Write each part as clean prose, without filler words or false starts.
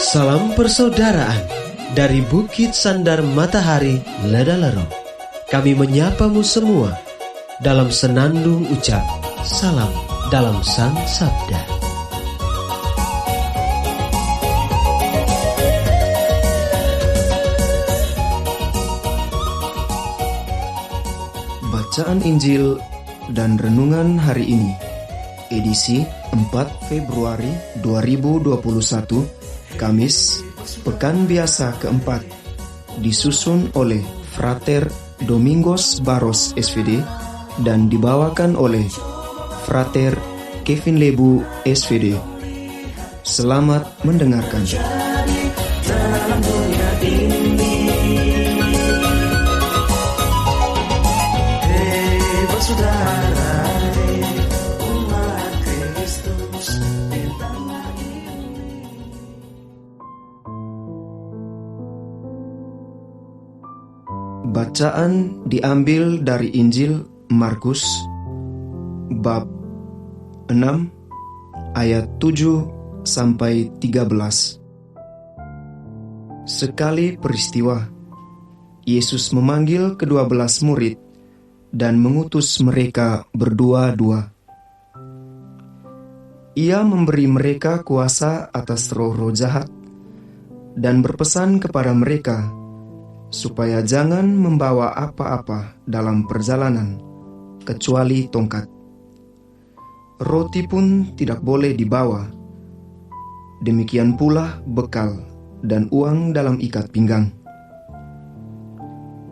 Salam persaudaraan dari Bukit Sandar Matahari Ledalero. Kami menyapamu semua dalam senandung ucap salam dalam Sang Sabda. Bacaan Injil dan Renungan hari ini, edisi 4 Februari 2021, Kamis, Pekan Biasa keempat, disusun oleh Frater Domingos Barros SVD dan dibawakan oleh Frater Kevin Lebu SVD. Selamat mendengarkan. Bacaan diambil dari Injil Markus bab 6 ayat 7 sampai 13. Sekali peristiwa, Yesus memanggil ke-12 murid dan mengutus mereka berdua-dua. Ia memberi mereka kuasa atas roh-roh jahat dan berpesan kepada mereka supaya jangan membawa apa-apa dalam perjalanan, kecuali tongkat. Roti pun tidak boleh dibawa. Demikian pula bekal dan uang dalam ikat pinggang.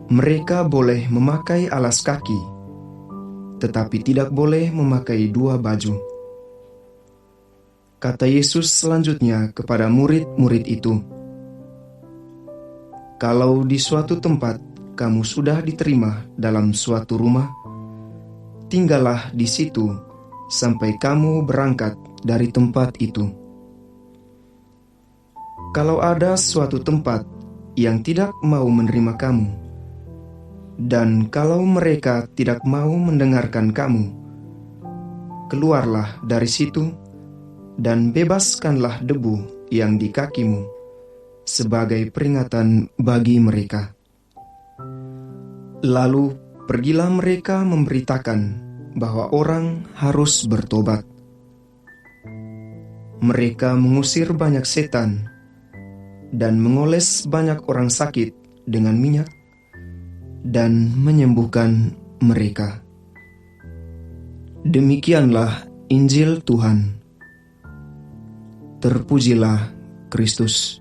Mereka boleh memakai alas kaki, tetapi tidak boleh memakai 2 baju. Kata Yesus selanjutnya kepada murid-murid itu, "Kalau di suatu tempat kamu sudah diterima dalam suatu rumah, tinggallah di situ sampai kamu berangkat dari tempat itu. Kalau ada suatu tempat yang tidak mau menerima kamu, dan kalau mereka tidak mau mendengarkan kamu, keluarlah dari situ dan bebaskanlah debu yang di kakimu sebagai peringatan bagi mereka." Lalu pergilah mereka memberitakan bahwa orang harus bertobat. Mereka mengusir banyak setan dan mengoles banyak orang sakit dengan minyak dan menyembuhkan mereka. Demikianlah Injil Tuhan. Terpujilah Kristus.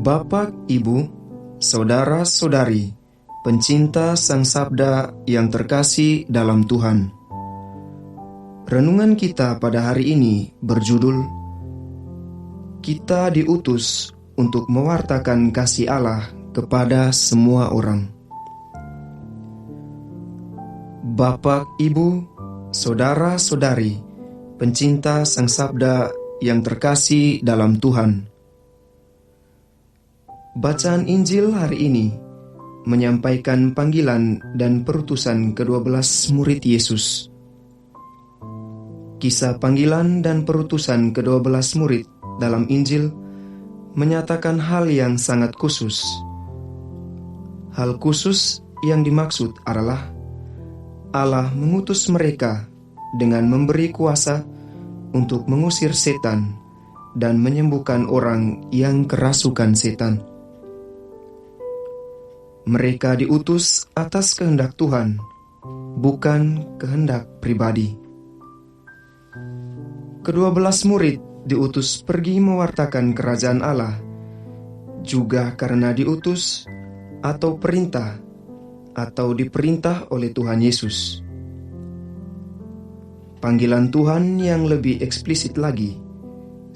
Bapak, Ibu, saudara-saudari, pencinta Sang Sabda yang terkasih dalam Tuhan. Renungan kita pada hari ini berjudul "Kita diutus untuk mewartakan kasih Allah kepada semua orang". Bapak, Ibu, saudara-saudari, pencinta Sang Sabda yang terkasih dalam Tuhan. Bacaan Injil hari ini menyampaikan panggilan dan perutusan ke-12 murid Yesus. Kisah panggilan dan perutusan ke-12 murid dalam Injil menyatakan hal yang sangat khusus. Hal khusus yang dimaksud adalah Allah mengutus mereka dengan memberi kuasa untuk mengusir setan dan menyembuhkan orang yang kerasukan setan. Mereka diutus atas kehendak Tuhan, bukan kehendak pribadi. Ke-12 murid diutus pergi mewartakan kerajaan Allah, juga karena diutus atau perintah atau diperintah oleh Tuhan Yesus. Panggilan Tuhan yang lebih eksplisit lagi,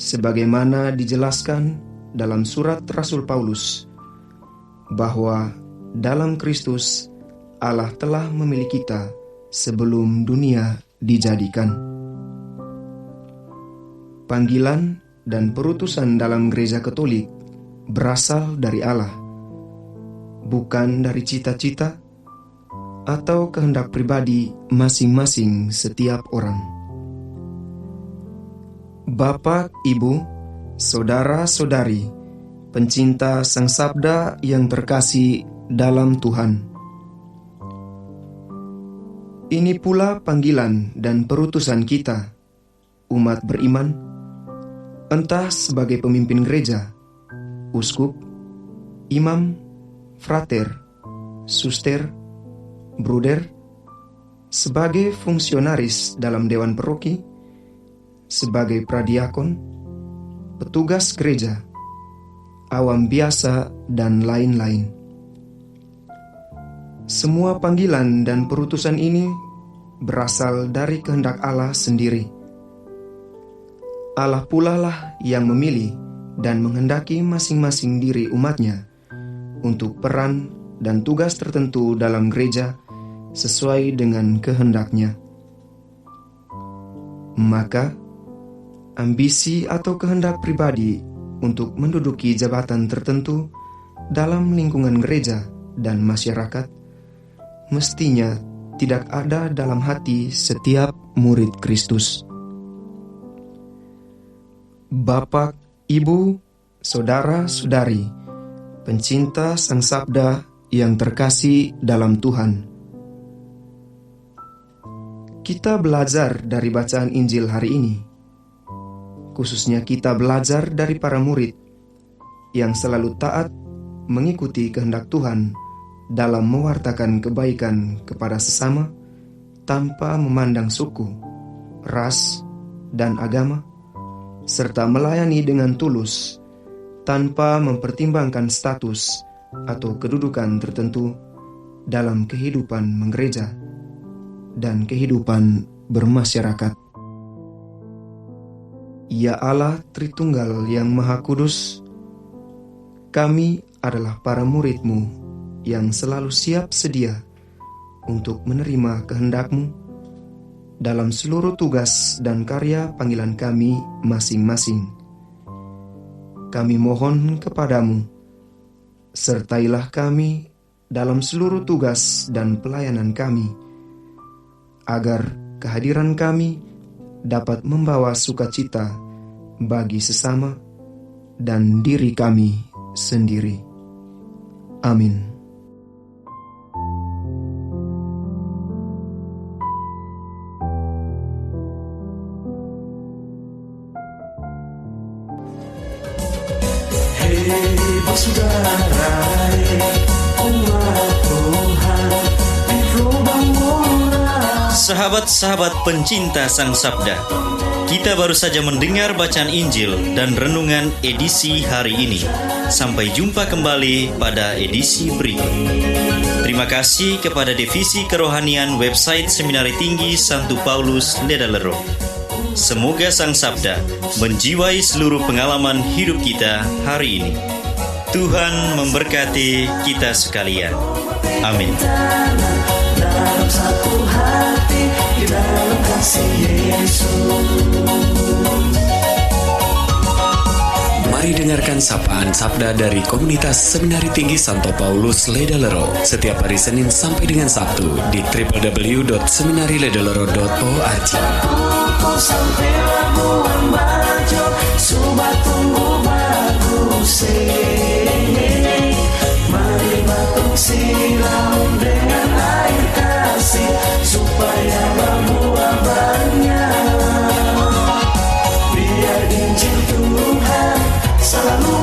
sebagaimana dijelaskan dalam surat Rasul Paulus, bahwa dalam Kristus Allah telah memilih kita sebelum dunia dijadikan. Panggilan dan perutusan dalam Gereja Katolik berasal dari Allah, bukan dari cita-cita atau kehendak pribadi masing-masing setiap orang. Bapak, Ibu, saudara-saudari, pencinta Sang Sabda yang terkasih dalam Tuhan. Ini pula panggilan dan perutusan kita, umat beriman, entah sebagai pemimpin gereja, uskup, imam, frater, suster, bruder, sebagai fungsionaris dalam dewan paroki, sebagai pradiakon, petugas gereja, awam biasa, dan lain-lain. Semua panggilan dan perutusan ini berasal dari kehendak Allah sendiri. Allah pula lah yang memilih dan menghendaki masing-masing diri umatnya untuk peran dan tugas tertentu dalam gereja sesuai dengan kehendaknya. Maka, ambisi atau kehendak pribadi untuk menduduki jabatan tertentu dalam lingkungan gereja dan masyarakat mestinya tidak ada dalam hati setiap murid Kristus. Bapak, Ibu, saudara-saudari, pencinta Sang Sabda yang terkasih dalam Tuhan. Kita belajar dari bacaan Injil hari ini. Khususnya kita belajar dari para murid yang selalu taat mengikuti kehendak Tuhan dalam mewartakan kebaikan kepada sesama tanpa memandang suku, ras, dan agama, serta melayani dengan tulus tanpa mempertimbangkan status atau kedudukan tertentu dalam kehidupan menggereja dan kehidupan bermasyarakat. Ya Allah Tritunggal yang Maha Kudus, kami adalah para murid-Mu yang selalu siap sedia untuk menerima kehendak-Mu dalam seluruh tugas dan karya panggilan kami masing-masing. Kami mohon kepadamu, sertailah kami dalam seluruh tugas dan pelayanan kami, agar kehadiran kami dapat membawa sukacita bagi sesama dan diri kami sendiri. Amin. Saudara, umat Tuhan di lubang murah. Sahabat-sahabat pencinta Sang Sabda, kita baru saja mendengar bacaan Injil dan renungan edisi hari ini. Sampai jumpa kembali pada edisi berikut. Terima kasih kepada Divisi Kerohanian website Seminari Tinggi Santo Paulus Ledalero. Semoga Sang Sabda menjiwai seluruh pengalaman hidup kita hari ini. Tuhan memberkati kita sekalian. Amin. Dalam satu hati, di dalam kasih Yesus. Mari dengarkan sapaan sabda dari komunitas Seminari Tinggi Santo Paulus Ledalero setiap hari Senin sampai dengan Sabtu di www.seminariledalero.org. Mari batuk siram dengan air kasih supaya berbuah banyak. Biar Injil Tuhan selalu